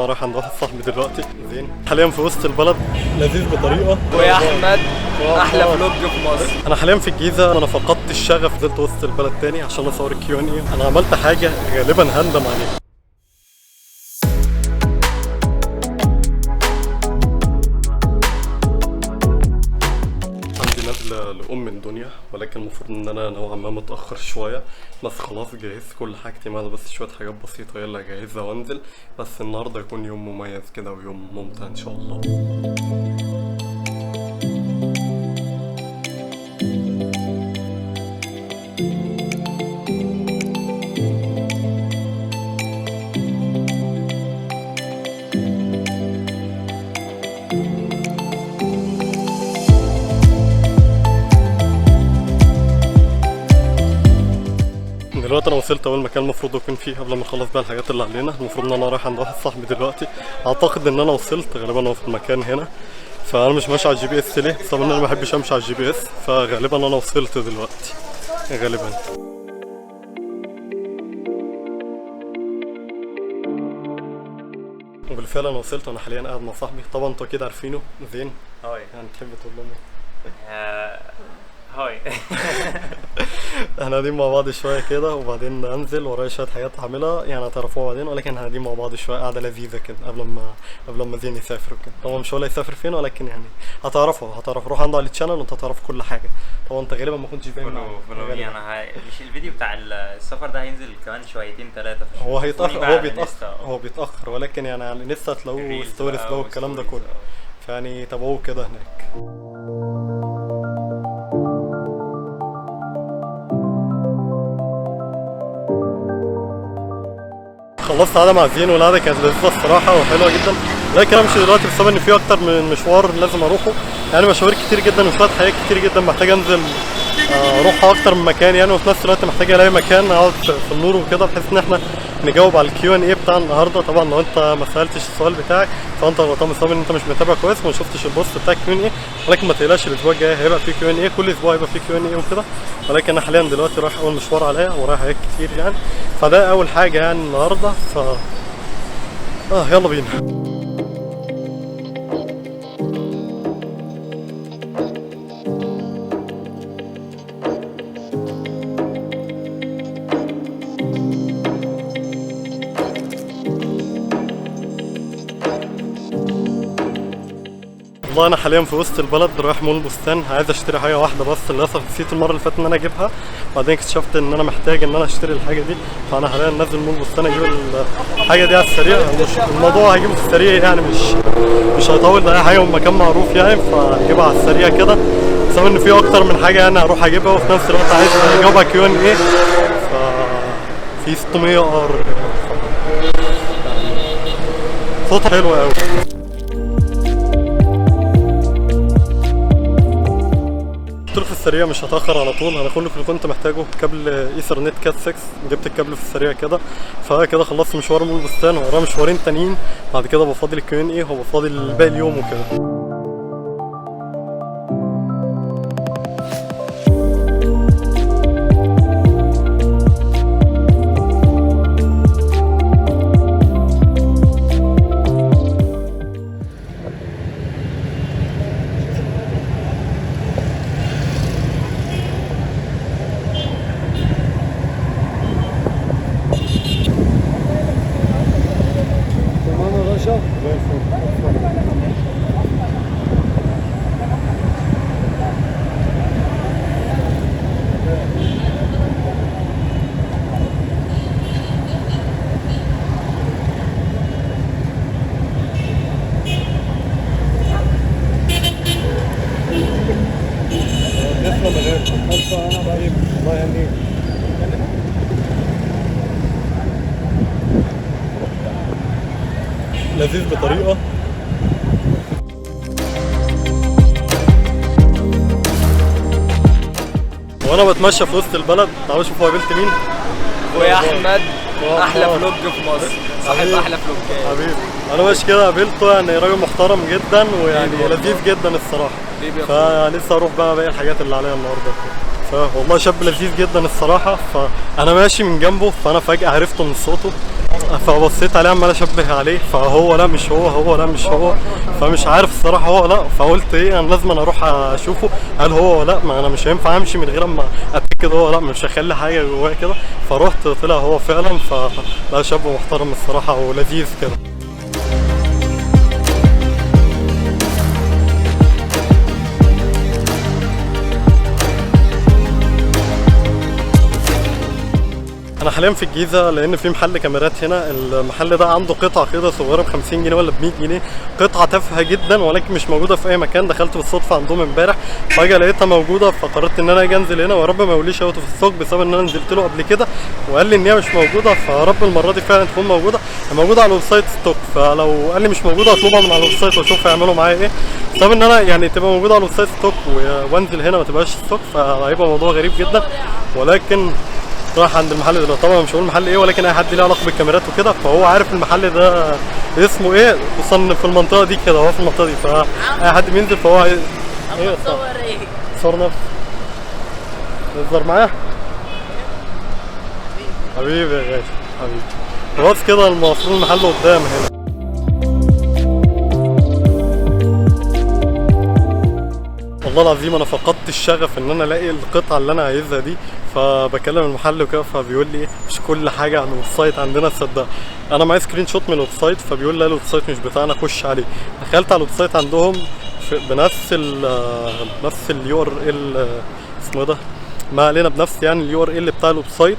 رايح عند واحد صاحبي دلوقتي زين حاليا في وسط البلد لذيذ بطريقه. ويا احمد احلى فلوج في مصر. انا حاليا في الجيزه، انا فقدت الشغف، نزلت وسط البلد تاني عشان اصور الكيو&اي. انا عملت حاجه غالبا هندم عليها. عندي نقله لام الدنيا، ولكن المفروض ان انا نوعا ما متاخر شويه، بس خلاص جهزت كل حاجتي، ما بس شويه حاجات بسيطه يلا اجهزها وانزل. بس النهارده يكون يوم مميز كده ويوم ممتع ان شاء الله. دلوقتي انا وصلت اول مكان المفروض اكون فيه قبل ما نخلص بقى الحاجات اللي علينا. المفروض ان انا رايح عند واحد صاحبي دلوقتي، اعتقد ان انا وصلت غالبا هو في المكان هنا. فانا مش ماشي على الجي بي اس ليه؟ بسبب ان انا ما بحبش امشي على الجي بي اس، فغالبا انا وصلت دلوقتي غالبا. وبالفعل انا وصلت، وانا حاليا قاعد مع صاحبي، طبعا انتوا اكيد عارفينه زين. هاي يعني تحب تقول لهم هاي احنا قاعدين مع بعض شويه كده، وبعدين انزل ورايا شويه حاجات هعملها يعني هتعرفوها بعدين، ولكن احنا قاعدين مع بعض شويه قاعده لذيذه كده قبل ما زين يسافر وكده. طبعا مش هقول يسافر فين، ولكن يعني هتعرفوا روح عنده على التشانل وانت هتعرف كل حاجه. طبعا انت غالبا ما كنتش باين فولو انا مش الفيديو بتاع السفر ده هينزل كمان شويتين ثلاثه في هو هيتاخر، هو بيتاخر ولكن يعني على الانستا هتلاقوه ستوريز بقى والكلام ده كله، فيعني تابعوه كده هناك. خلصت قعده مع زين، والقعده كانت لذيذه الصراحه وحلوه جدا، لكن انا مش دلوقتي بسبب ان في اكتر من مشوار لازم اروحه، يعني مشاوير كتير جدا وشويه حاجات كتير جدا محتاج انزل اروح اكتر من مكان يعني، وفي نفس الوقت محتاج الاقي مكان اقعد في النور وكده، بحيث ان احنا نجاوب على الكيو&اي بتاع النهارده. طبعا لو انت ما سالتش السؤال بتاعك فانت غلطان بسبب ان انت مش متابع كويس وما شفتش البوست بتاع الكيو&اي، ولكن ما تقلقش الاسبوع الجاي هيبقى في كيو&اي، كل اسبوع هيبقى في كيو&اي وكده. ولكن انا حاليا دلوقتي رايح اول مشوار عليا، ورايا حاجات كتير يعني، فده اول حاجه يعني النهارده. يلا بينا. والله انا حاليا في وسط البلد رايح مول البستان، عايز اشتري حاجه واحده بس، للاسف نسيت المره اللي فاتت ان انا اجيبها، وبعدين اكتشفت ان انا محتاج ان انا اشتري الحاجه دي، فانا حاليا نازل مول البستان اجيب الحاجه دي على السريع. الموضوع هجيبه في السريع يعني مش هيطول، ده اي حاجه من مكان معروف يعني، فاجيبها على السريع كده، بسبب ان في اكتر من حاجه يعني هروح اجيبها، وفي نفس الوقت عايز اجاوبها كيو&اي، في 600 صوتها حلو قوي. قلت في السريع مش هتاخر على طول، انا كل اللي كنت محتاجه كابل ايثرنت كات 6، جبت الكابل في السريع كده، فكده خلصت مشوار مول البستان، ورايا مشوارين تانيين بعد كده بفاضل الكيو&اي وبفاضل باقي اليوم وكده. لذيذ بطريقه. وانا بتمشى في وسط البلد، تعالوا شوفوا قابلت مين. ويا احمد احلى فلوج في مصر، صاحب احلى فلوجات حبيبي. انا ماشي كده قابلته، يعني راجل محترم جدا ويعني لذيذ جدا الصراحه، فلسه هروح بقى باقي الحاجات اللي عليا النهارده. فوالله شاب لذيذ جدا الصراحه، فانا ماشي من جنبه، فانا فجاه عرفته من صوته، فبصيت عليه عمال اشبه عليه، فهو لا مش هو، هو لا مش هو، فمش عارف الصراحه هو لا. فقلت ايه، انا لازم اروح اشوفه هل هو ولا لا، ما انا مش هينفع امشي من غير اما اتاكد هو لا، مش هخلي حاجه جوايا كده. فروحت طلع هو فعلا، فلا شاب محترم الصراحه ولذيذ كده. انا حاليا في الجيزه، لان في محل كاميرات هنا. المحل ده عنده قطعه كده صغيره ب 50 جنيه ولا ب 100 جنيه، قطعه تافهه جدا ولكن مش موجوده في اي مكان. دخلت بالصدفه عندهم امبارح، فجاه لقيتها موجوده، فقررت ان انا اجي انزل هنا، ورب ما يقوليش اوت في السوق بسبب ان انا نزلت له قبل كده وقال لي ان هي مش موجوده. فرب المره دي فعلا تكون موجوده. موجوده على الويب سايت ستوك، فلو قال لي مش موجوده اطلبها من على الويب سايت واشوف هيعملوا معايا ايه. بسبب ان انا يعني تبقى موجوده على الويب سايت ستوك وانزل هنا ما تبقاش ستوك، فهيبقى موضوع غريب جدا. ولكن راح عند المحل ده، طبعا مش هقول محل ايه، ولكن اي حد ليه علاقه بالكاميرات وكده فهو عارف المحل ده اسمه ايه، خصوصا في المنطقه دي كده، هو في المنطقه دي، فاي حد بينزل فهو ايه. تصور ايه؟ صور نفسي، تهزر معايا حبيبي يا غالي حبيبي. خلاص كده المفروض المحل قدام هنا. والله العظيم انا فقدت الشغف ان انا الاقي القطعه اللي انا عايزها دي. فبكلم المحل وكده، فبيقول لي مش كل حاجه على الويب سايت عندنا تصدق. انا معايا سكرين شوت من الويب سايت، فبيقول لي الويب سايت مش بتاعنا خش عليه. دخلت على الويب سايت عندهم بنفس نفس اليو ار ال اسمه ده، ما علينا، بنفس يعني اليو ار ال بتاع الويب سايت،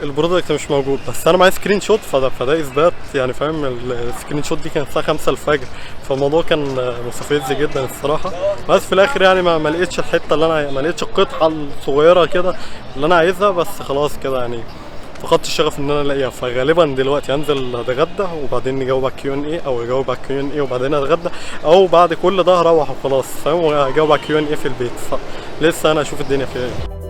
البرودكت مش موجود. بس انا معايا سكرين شوت، فده اثبات يعني، فاهم. السكرين شوت دي كانت الساعه 5 الفجر، فالموضوع كان مستفز جدا الصراحه. بس في الاخر يعني ما لقيتش الحته اللي انا، ما لقيتش القطعه الصغيره كده اللي انا عايزها. بس خلاص كده يعني فقدت الشغف ان انا الاقيها. فغالبا دلوقتي هنزل اتغدى وبعدين نجاوب على الكيو ان اي، او اجاوب على الكيو ان اي وبعدين اتغدى، او بعد كل ده هروح وخلاص، فاهم، واجاوب على الكيو ان اي في البيت. فلسه انا اشوف الدنيا فيها ايه.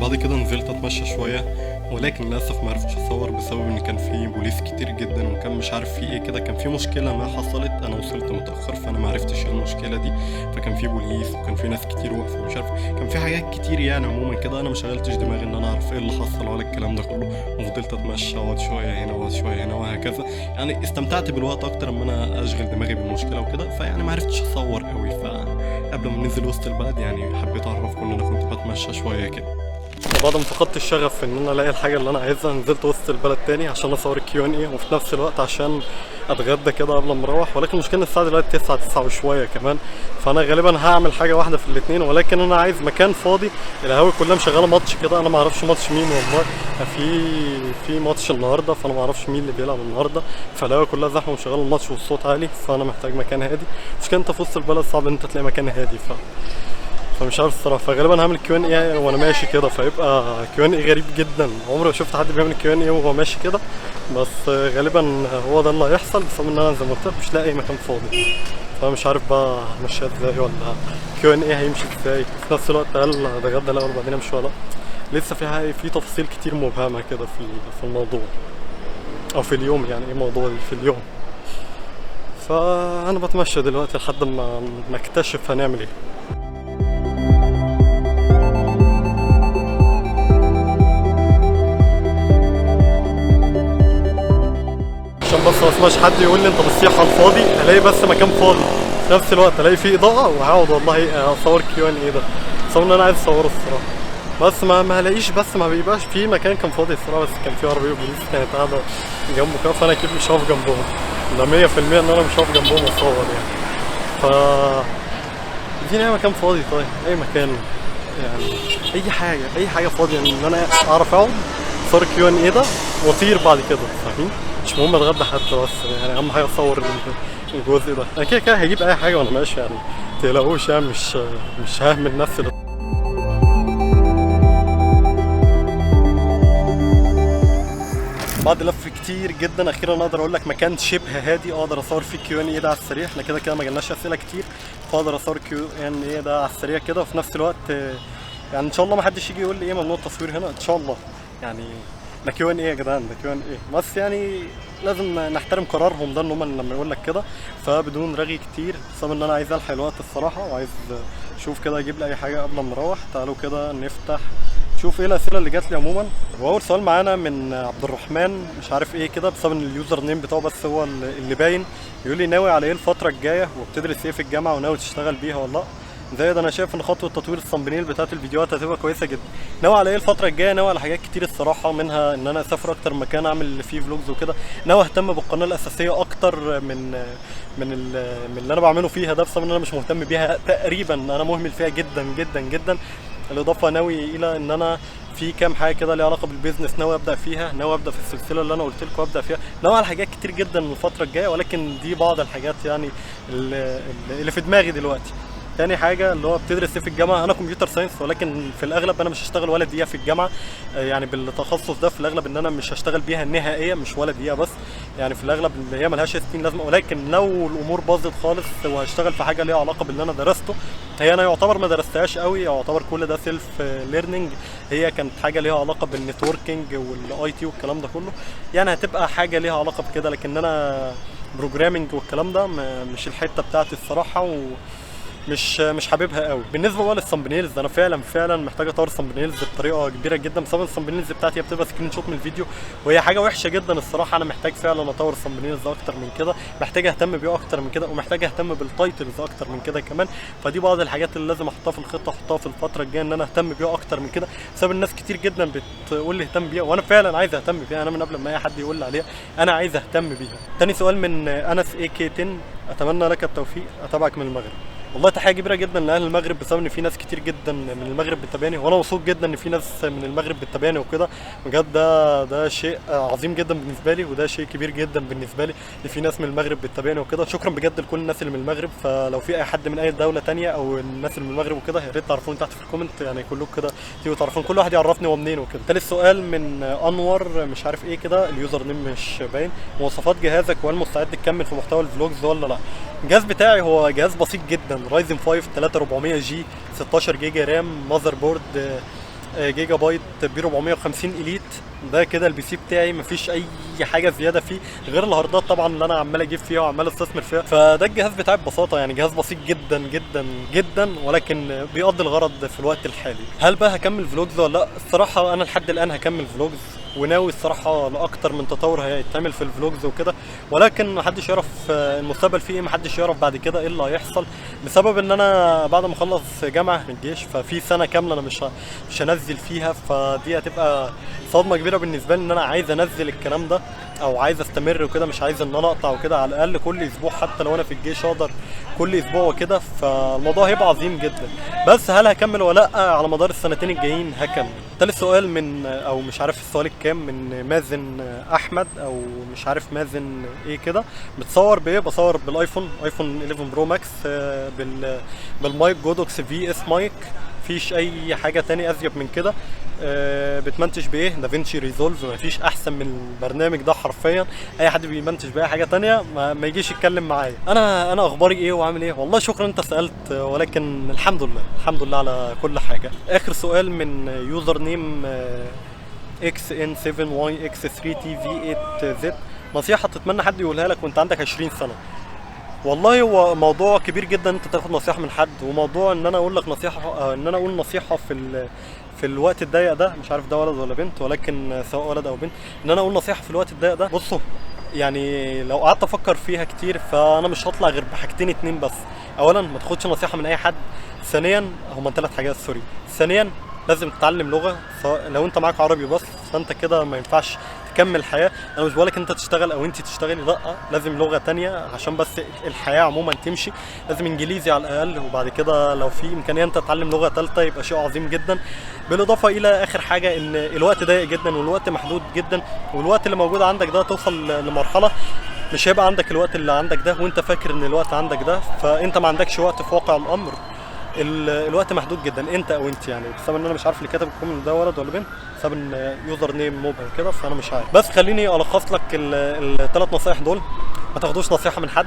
بعد كده نزلت اتمشى شويه، ولكن للاسف ما عرفتش اصور بسبب ان كان في بوليس كتير جدا، وكان مش عارف في ايه كده. كان في مشكله ما حصلت، انا وصلت متاخر فانا ما عرفتش ايه المشكله دي. فكان في بوليس وكان في ناس كتير واقفه مش عارف، كان في حاجات كتير يعني عموما كده. انا ما شغلتش دماغي ان انا اعرف ايه اللي حصل ولا الكلام ده كله، وفضلت اتمشى واقعد شويه هنا واقعد شويه هنا وهكذا. يعني استمتعت بالوقت اكتر ما انا اشغل دماغي بالمشكله وكده. فيعني ما عرفتش اصور قوي. فقبل ما ننزل وسط البلد يعني حبيت اعرفكم ان انا كنت بتمشى شويه كده. وبعد ما فقدت الشغف في ان انا الاقي الحاجه اللي انا عايزها، نزلت وسط البلد تاني عشان اصور الكيو ان اي، وفي نفس الوقت عشان اتغدى كده قبل ما اروح. ولكن المشكله الساعه دلوقتي 9 وشويه كمان، فانا غالبا هعمل حاجه واحده في الاثنين. ولكن انا عايز مكان فاضي، القهاوي كلها مشغله ماتش كده، انا ما اعرفش ماتش مين والله. في ماتش النهارده، فانا ما اعرفش مين اللي بيلعب النهارده، فالقهاوي كلها زحمه ومشغله الماتش والصوت عالي، فانا محتاج مكان هادي. مشكلة انت في وسط البلد صعب ان انت تلاقي مكان هادي، فمش عارف الصراحه. فغالبا هعمل كيو ان اي وانا ماشي كده، فيبقى كيو ان اي غريب جدا. عمري ما شفت حد بيعمل كيو ان اي وهو ماشي كده، بس غالبا هو ده اللي هيحصل بسبب ان انا زي ما قلت لك مش لاقي اي مكان فاضي. فمش عارف بقى همشيها ازاي، ولا كيو ان اي هيمشي ازاي. في نفس الوقت هل اتغدى الاول وبعدين امشي ولا لا. لسه في تفاصيل كتير مبهمه كده في الموضوع، او في اليوم يعني. ايه موضوع في اليوم. فانا بتمشى دلوقتي لحد ما نكتشف هنعمل ايه. عشان بس ما اسمعش حد يقول لي انت بتصيح على الفاضي، الاقي بس مكان فاضي في نفس الوقت الاقي فيه اضاءه، وهقعد والله اصور كيو ان اي ده بسبب ان انا عايز اصوره الصراحه. بس ما هلاقيش، بس ما بيبقاش في مكان كان فاضي الصراحه. بس كان في عربيه بوليس كانت قاعده جنبه كده، فانا اكيد مش هقف جنبهم، ده 100% ان انا مش هقف جنبهم اصور يعني. ف اديني اي مكان فاضي، طيب اي مكان يعني، اي حاجه فاضيه ان انا اعرف اقعد اصور كيو ان اي ده واطير بعد كده، فاهمين؟ مش مهم اتغدى حتى، بس يعني اهم حاجه اصور الجزء ده. انا كده هجيب اي حاجه وانا ماشي يعني، متقلقوش يعني، مش ههمل نفسي. بعد لف كتير جدا اخيرا اقدر اقول لك مكان شبه هادي اقدر اصور فيه كيو ان اي ده على السريع. احنا كده ما جالناش اسئله كتير، فاقدر اصور كيو ان اي ده على السريع كده. وفي نفس الوقت يعني ان شاء الله ما حدش يجي يقول لي ايه ممنوع التصوير هنا ان شاء الله يعني. ده كيو ان ايه يا جدعان، ده كيو ان ايه بس يعني لازم نحترم قرارهم ده ان هم لما يقول لك كده. فبدون رغي كتير بسبب ان انا عايز الحق الوقت الصراحه، وعايز اشوف كده اجيب لي اي حاجه قبل ما نروح. تعالوا كده نفتح شوف ايه الاسئله اللي جات لي عموما. واول سؤال معانا من عبد الرحمن مش عارف ايه كده، بسبب ان اليوزر نيم بتاعه بس هو اللي باين. يقول لي ناوي على ايه الفتره الجايه، وبتدرس ايه في الجامعه، وناوي تشتغل بيها ولا لا؟ زائد انا شايف ان خطوه تطوير الثمبنيل بتاعت الفيديوهات هتبقى كويسه جدا. ناوي على ايه الفتره الجايه؟ ناوي على حاجات كتير الصراحه، منها ان انا اسافر اكتر مكان اعمل فيه فلوجز وكده. ناوي اهتم بالقناه الاساسيه اكتر من اللي انا بعمله فيها ده، بسبب ان انا مش مهتم بيها تقريبا، انا مهمل فيها جدا جدا جدا. الاضافه ناوي الى ان انا في كام حاجه كده ليها علاقه بالبيزنس ناوي ابدا فيها، ناوي ابدا في السلسله اللي انا قلت لكم ابدا فيها. ناوي على حاجات كتير جدا من الفتره الجايه، ولكن دي بعض الحاجات يعني اللي في دماغي دلوقتي. تاني حاجه اللي هو بتدرس ايه في الجامعه. انا كمبيوتر ساينس، ولكن في الاغلب انا مش هشتغل ولا دقيقه في الجامعه. يعني بالتخصص ده في الاغلب ان انا مش هشتغل بيها النهائيه، مش ولا دقيقه بس. يعني في الاغلب اللي هي ملهاش 60 لازمه. ولكن لو الامور باظت خالص وهشتغل في حاجه ليها علاقه باللي انا درسته، هي انا يعتبر ما درستهاش قوي، يعتبر كل ده سيلف ليرنينج. هي كانت حاجه ليها علاقه بالنتوركينج والاي تي والكلام ده كله، يعني هتبقى حاجه ليها علاقه بكده. لكن انا بروجرامينج والكلام ده مش الحته بتاعتي الصراحه، مش حاببها قوي. بالنسبه بقى للثمبنيلز، انا فعلا محتاج اطور الثمبنيلز بطريقه كبيره جدا، بسبب الثمبنيلز بتاعتي بتبقى سكرين شوت من الفيديو، وهي حاجه وحشه جدا الصراحه. انا محتاج فعلا اطور الثمبنيلز اكتر من كده، محتاج اهتم بيه اكتر من كده، ومحتاج اهتم بالتايتلز اكتر من كده كمان. فدي بعض الحاجات اللي لازم احطها في الخطه، احطها في الفتره الجايه، ان انا اهتم بيها اكتر من كده، بسبب الناس كتير جدا بتقول لي اهتم بيها، وانا فعلا عايز اهتم بيها. انا من قبل ما اي حد يقول لي عليها انا عايز اهتم بيها. تاني سؤال من انس اي كي 10، اتمنى لك التوفيق، اتابعك من المغرب. والله تحيه كبيره جدا لاهل المغرب، بسبب ان في ناس كتير جدا من المغرب بتتابعني، وانا مبسوط جدا ان في ناس من المغرب بتتابعني وكده. بجد ده شيء عظيم جدا بالنسبه لي، وده شيء كبير جدا بالنسبه لي ان في ناس من المغرب بتتابعني وكده. شكرا بجد لكل الناس اللي من المغرب. فلو في اي حد من اي دوله تانية او الناس اللي من المغرب وكده، يا ريت تعرفوني تحت في الكومنت، يعني كلكم كده تيجوا تعرفون، كل واحد يعرفني هو منين وكده. تالت سؤال من انور مش عارف ايه كده، اليوزر نيم مش باين. مواصفات جهازك، وهل مستعد تكمل في محتوى الفلوجز ولا لا؟ الجهاز بتاعي هو جهاز بسيط جدا، رايزن 5 3400 جي، 16 جيجا رام، ماذر بورد جيجا بايت بي 450 اليت. ده كده البي سي بتاعي، مفيش اي حاجه زياده فيه غير الهاردات طبعا اللي انا عمال اجيب فيها وعمال استثمر فيها. فده الجهاز بتاعي ببساطه، يعني جهاز بسيط جدا جدا جدا، ولكن بيقضي الغرض في الوقت الحالي. هل بقى هكمل فلوجز ولا لا؟ الصراحه انا لحد الان هكمل فلوجز، وناوي الصراحه لاكتر من تطور هيتعمل في الفلوجز وكده، ولكن محدش يعرف المستقبل فيه ايه، محدش يعرف بعد كده ايه اللي هيحصل، بسبب ان انا بعد ما اخلص جامعه من الجيش ففي سنه كامله انا مش هنزل فيها. فدي هتبقى صدمه كبيره بالنسبه لي، ان انا عايز انزل الكلام ده او عايز استمر وكده، مش عايز ان انا اقطع وكده. على الاقل كل اسبوع، حتى لو انا في الجيش اقدر كل اسبوع وكده، فالموضوع هيبقى عظيم جدا. بس هل هكمل ولا لا على مدار السنتين الجايين؟ هكمل. تالت سؤال من او مش عارف السؤال الكام، من مازن احمد او مش عارف مازن ايه كده. بتصور بايه؟ بصور بالايفون، ايفون 11 برو ماكس، بالمايك جودوكس في اس مايك، مفيش اي حاجه تاني ازيد من كده. بتمنتج بايه؟ دافينشي ريزولف، مفيش احسن من البرنامج ده حرفيا. اي حد بيمنتج باي حاجه تانية ما يجيش يتكلم معايا. انا اخباري ايه وعامل ايه؟ والله شكرا انت سالت، ولكن الحمد لله على كل حاجه. اخر سؤال من يوزر نيم XN7YX3TV8Z، نصيحه تتمنى حد يقولها لك وانت عندك 20 سنه. والله هو موضوع كبير جدا انت تاخد نصيحه من حد، وموضوع ان انا اقول لك نصيحه، ان انا اقول نصيحه في الوقت الضيق ده، مش عارف ده ولد ولا بنت، ولكن سواء ولد او بنت، ان انا اقول نصيحه في الوقت الضيق ده. بصوا يعني لو قعدت افكر فيها كتير فانا مش هطلع غير بحاجتين اتنين بس. اولا ما تاخدش نصيحه من اي حد. ثانيا هما 3 حاجات سوري. ثانيا لازم تتعلم لغه، لو انت معاك عربي بس فانت كده ما ينفعش تكمل الحياه. انا مش بقولك انت تشتغل او انت تشتغلي، لا، لازم لغه تانية عشان بس الحياه عموما تمشي. لازم انجليزي على الاقل، وبعد كده لو في امكانيه انت تتعلم لغه ثالثه يبقى شيء عظيم جدا. بالاضافه الى اخر حاجه، ان الوقت ضيق جدا والوقت محدود جدا، والوقت اللي موجود عندك ده توصل لمرحله مش هيبقى عندك الوقت اللي عندك ده وانت فاكر ان الوقت عندك ده، فانت ما عندكش وقت في واقع الامر. الوقت محدود جدا، انت او انت يعني، بسبب ان انا مش عارف اللي كاتب الكومنت ده ولد ولا بنت، بسبب ان يوزر نيم مبهم كده، فانا مش عارف. بس خليني الخص لك ال3 نصايح دول. ما تاخدوش نصيحه من حد،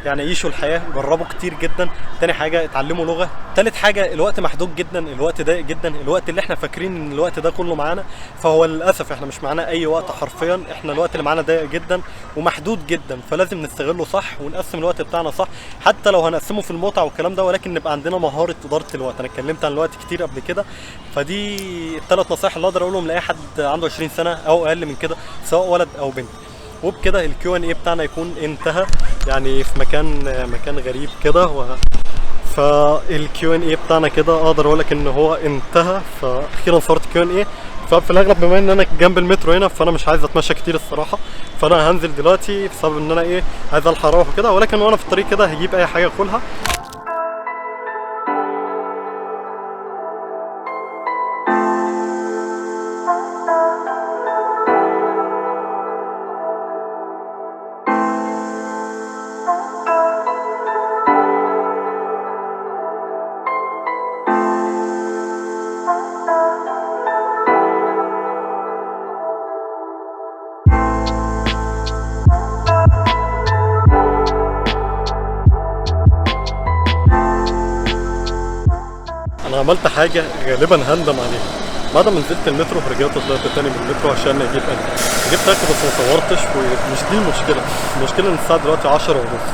يعني عيشوا الحياه، جربوا كتير جدا، تاني حاجه اتعلموا لغه. تالت حاجه الوقت محدود جدا، الوقت ضيق جدا، الوقت اللي احنا فاكرين ان الوقت ده كله معانا فهو للاسف احنا مش معانا اي وقت حرفيا. احنا الوقت اللي معانا ضيق جدا ومحدود جدا، فلازم نستغله صح ونقسم الوقت بتاعنا صح، حتى لو هنقسمه في المتعه والكلام ده، ولكن نبقى عندنا مهاره اداره الوقت. انا اتكلمت عن الوقت كتير قبل كده، فدي الثلاث نصائح اللي اقدر اقولهم لاي حد عنده 20 سنه او اقل من كده، سواء ولد او بنت. وبكده الكيو ان اي بتاعنا يكون انتهى، يعني في مكان غريب كده فالكيو ان اي بتاعنا كده اقدر اقول لك ان هو انتهى. فاخيرا صورت كيو ان اي. ففي الاغلب بما ان انا جنب المترو هنا فانا مش عايز اتمشى كتير الصراحه، فانا هنزل دلوقتي بسبب ان انا عايز الحق اروح وكده، ولكن وانا في الطريق كده هجيب اي حاجه اكلها. انا عملت حاجه غالبا هندم عليها. بعد ما نزلت المترو رجعت طلعت تاني من المترو عشان اجيب اكل. جبت اكل بس ما صورتش، ومش دي المشكله. المشكله ان الساعه دلوقتي 10 ونص،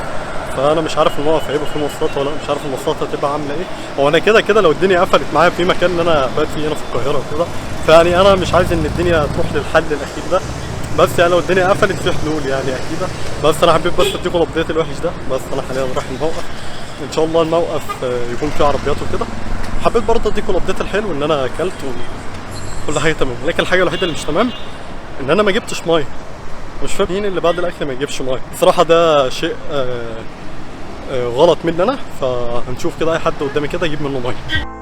فانا مش عارف الموقف هيبقى فيه مواصلات ولا مش عارف المواصلات هتبقى عامله ايه. هو انا كده لو الدنيا قفلت معايا في مكان اللي انا بات فيه هنا في القاهره وكده، فيعني انا مش عايز ان الدنيا تروح للحل الاخير ده، بس يعني لو الدنيا قفلت في حلول يعني اكيده. بس انا حبيت بس اديكم الابديت الوحش ده. بس انا حاليا رايح الموقف، ان شاء الله الموقف يكون فيه عربيات وكده. حبيت برضه اديكم الابديت الحلو ان انا اكلت وكل حاجه تمام، لكن الحاجه الوحيده اللي مش تمام ان انا ما جبتش ميه. مش فاهم مين اللي بعد الاكل ما يجيبش ميه، بصراحه ده شيء غلط مني انا. فهنشوف كده اي حد قدامي كده اجيب منه ميه.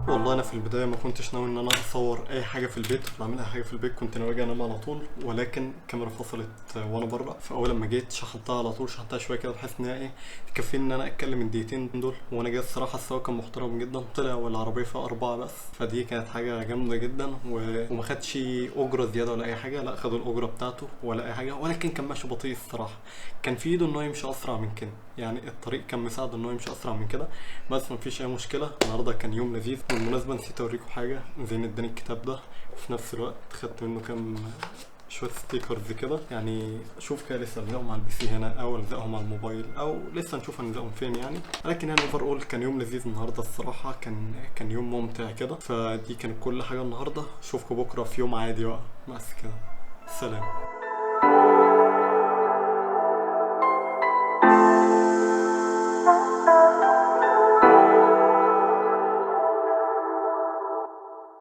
والله انا في البدايه ما كنتش ناوي ان انا اصور اي حاجه في البيت ولا اعمل اي حاجه في البيت، كنت ناوي انام على طول، ولكن الكاميرا فصلت وانا بره. فاول لما جيت شحنتها على طول، شحنتها شويه كده بحيث ان هي تكفيني ان انا اتكلم الدقيقتين دول. وانا جاي الصراحه السواق كان محترم جدا، طلع والعربيه فيها 4 بس، فدي كانت حاجه جامده جدا. وما خدش اجره زياده ولا اي حاجه، لا خدوا الاجره بتاعته ولا اي حاجه، ولكن كان ماشي بطيء الصراحه. كان في ايده انه يمشي اسرع من كده، يعني الطريق كان مساعد انه يمشي اسرع من كده. بس مفيش اي مشكله، النهارده كان يوم لذيذ. بالمناسبه نسيت اوريكم حاجه، زين اداني الكتاب ده وفي نفس الوقت خدت منه كام شويه ستيكرز كده، يعني اشوف كده لسه الزقهم على البي سي هنا او الزقهم على الموبايل او لسه نشوف هنلزقهم فين يعني. لكن يعني اوفر اول كان يوم لذيذ النهارده الصراحه، كان يوم ممتع كده. فدي كانت كل حاجه النهارده. اشوفكم بكره في يوم عادي بقى. بس كده، سلام.